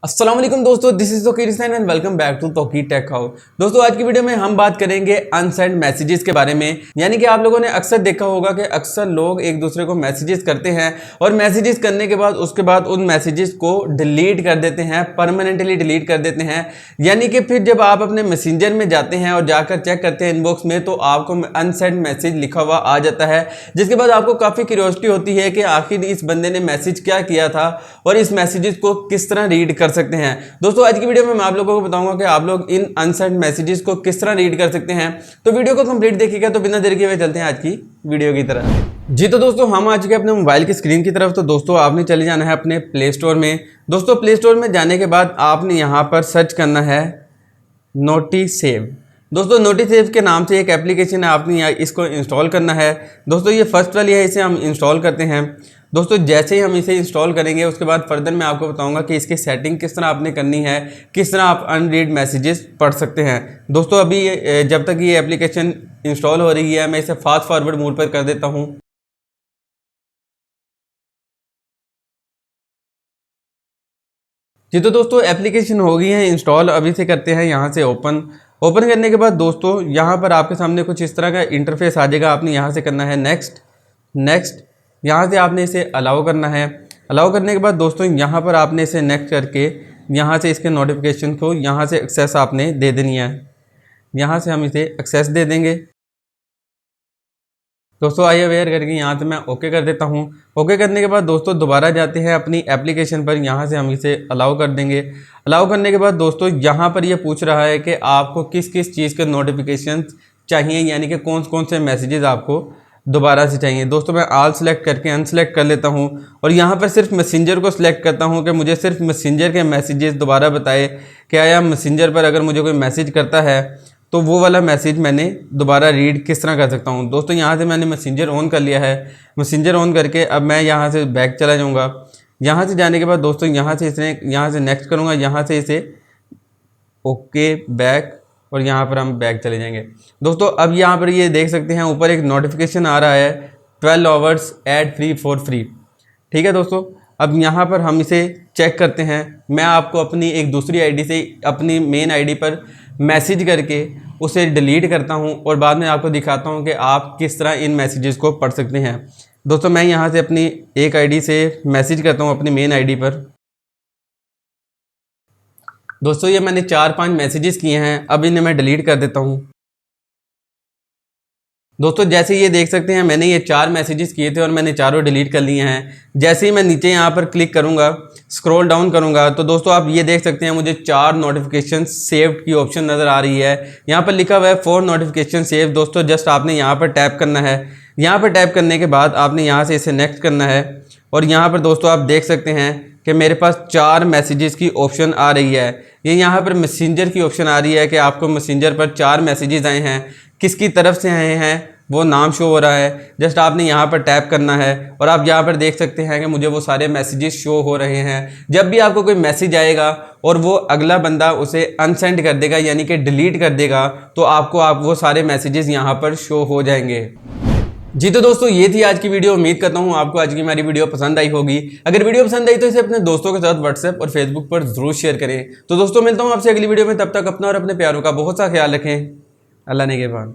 अस्सलाम वालेकुम दोस्तों, this is Tauqeer Hussain and welcome back to Tauqeer tech house. दोस्तों आज की वीडियो में हम बात करेंगे अनसेंड मैसेजेस के बारे में। यानी कि आप लोगों ने अक्सर देखा होगा कि अक्सर लोग एक दूसरे को मैसेजेस करते हैं और मैसेजेस करने के बाद उसके बाद उन मैसेजेस को डिलीट कर देते हैं, परमानेंटली डिलीट कर देते हैं। यानी कि फिर जब आप अपने मैसेंजर में जाते हैं और जाकर चेक करते हैं इनबॉक्स में, तो आपको अनसेंड मैसेज लिखा हुआ आ जाता है, जिसके बाद आपको काफ़ी क्यूरियोसिटी होती है कि आखिर इस बंदे ने मैसेज क्या किया था और इस मैसेजेस को किस तरह रीड कर सकते हैं। दोस्तों आज की वीडियो में मैं आप लोगों को बताऊंगा कि आप लोग इन अनसेंड मैसेजेस को किस तरह रीड कर सकते हैं। तो वीडियो को कंप्लीट देखिएगा। तो बिना देर किए हुए चलते हैं आज की वीडियो की तरफ। जी तो दोस्तों हम आ चुके हैं अपने मोबाइल की स्क्रीन की तरफ। तो दोस्तों आपने चले जाना है अपने प्ले स्टोर में। दोस्तों प्ले स्टोर में जाने के बाद आपने यहाँ पर सर्च करना है नोटिसेव। दोस्तों नोटिसेव के नाम से एक एप्लीकेशन है, आपने इसको इंस्टॉल करना है। दोस्तों ये फर्स्ट वाली है, इसे हम इंस्टॉल करते हैं। दोस्तों जैसे ही हम इसे इंस्टॉल करेंगे उसके बाद फर्दर मैं आपको बताऊंगा कि इसकी सेटिंग किस तरह आपने करनी है, किस तरह आप अनरीड मैसेजेस पढ़ सकते हैं। दोस्तों अभी जब तक ये एप्लीकेशन इंस्टॉल हो रही है मैं इसे फास्ट फॉरवर्ड मोड पर कर देता हूँ। जी तो दोस्तों एप्लीकेशन हो गई है इंस्टॉल। अभी से करते हैं यहाँ से ओपन करने के बाद दोस्तों यहाँ पर आपके सामने कुछ इस तरह का इंटरफेस आ जाएगा। आपने यहाँ से करना है नेक्स्ट। यहाँ से आपने इसे अलाउ करना है। अलाउ करने के बाद दोस्तों यहाँ पर आपने इसे नेक्स्ट करके यहाँ से इसके नोटिफिकेशन को यहाँ से एक्सेस आपने दे देनी है। यहाँ से हम इसे एक्सेस दे देंगे। दोस्तों आई अवेयर करके यहाँ से मैं ओके कर देता हूँ। ओके करने के बाद दोस्तों दोबारा जाते हैं अपनी एप्लीकेशन पर। यहाँ से हम इसे अलाउ कर देंगे। अलाउ करने के बाद दोस्तों यहाँ पर ये पूछ रहा है कि आपको किस किस चीज़ के नोटिफिकेशन चाहिए, यानी कि कौन कौन से मैसेजेस आपको दोबारा से चाहिए। दोस्तों मैं ऑल सेलेक्ट करके अनसेलेक्ट कर लेता हूँ और यहाँ पर सिर्फ मैसेंजर को सिलेक्ट करता हूँ कि मुझे सिर्फ मैसेंजर के मैसेजेस दोबारा बताए कि आया मैसेंजर पर अगर मुझे कोई मैसेज करता है तो वो वाला मैसेज मैंने दोबारा रीड किस तरह कर सकता हूँ। दोस्तों यहाँ से मैंने मैसेंजर ऑन कर लिया है। मैसेंजर ऑन करके अब मैं यहाँ से बैक चला जाऊँगा। यहाँ से जाने के बाद दोस्तों यहाँ से नेक्स्ट करूँगा। यहाँ से इसे ओके बैक और यहाँ पर हम बैक चले जाएंगे। दोस्तों अब यहाँ पर ये देख सकते हैं ऊपर एक नोटिफिकेशन आ रहा है 12 hours ad free for free. ठीक है दोस्तों, अब यहाँ पर हम इसे चेक करते हैं। मैं आपको अपनी एक दूसरी आईडी से अपनी मेन आईडी पर मैसेज करके उसे डिलीट करता हूँ और बाद में आपको दिखाता हूँ कि आप किस तरह इन मैसेजेस को पढ़ सकते हैं। दोस्तों मैं यहाँ से अपनी एक आईडी से मैसेज करता हूँ अपनी मेन आईडी पर। दोस्तों ये मैंने 4-5 मैसेजेस किए हैं, अब इन्हें मैं डिलीट कर देता हूँ। दोस्तों जैसे ये देख सकते हैं मैंने ये 4 मैसेजेस किए थे और मैंने चारों डिलीट कर लिए हैं। जैसे ही मैं नीचे यहाँ पर क्लिक करूँगा, स्क्रॉल डाउन करूँगा, तो दोस्तों आप ये देख सकते हैं मुझे 4 नोटिफिकेशन सेव्ड की ऑप्शन नज़र आ रही है। यहाँ पर लिखा हुआ है 4 नोटिफिकेशन सेव। दोस्तों जस्ट आपने यहाँ पर टैप करना है। यहाँ पर टैप करने के बाद आपने यहाँ से इसे नेक्स्ट करना है और यहाँ पर दोस्तों आप देख सकते हैं कि मेरे पास 4 मैसेजेस की ऑप्शन आ रही है। ये यहाँ पर मैसेंजर की ऑप्शन आ रही है कि आपको मैसेंजर पर 4 मैसेजेस आए हैं, किसकी तरफ से आए हैं वो नाम शो हो रहा है। जस्ट आपने यहाँ पर टैप करना है और आप यहाँ पर देख सकते हैं कि मुझे वो सारे मैसेजेस शो हो रहे हैं। जब भी आपको कोई मैसेज आएगा और वो अगला बंदा उसे अनसेंड कर देगा यानी कि डिलीट कर देगा, तो आपको वो सारे मैसेजेस यहाँ पर शो हो जाएंगे। जी तो दोस्तों ये थी आज की वीडियो। उम्मीद करता हूँ आपको आज की हमारी वीडियो पसंद आई होगी। अगर वीडियो पसंद आई तो इसे अपने दोस्तों के साथ व्हाट्सएप और फेसबुक पर जरूर शेयर करें। तो दोस्तों मिलता हूँ आपसे अगली वीडियो में, तब तक अपना और अपने प्यारों का बहुत सा ख्याल रखें। अल्लाह ने के बाद।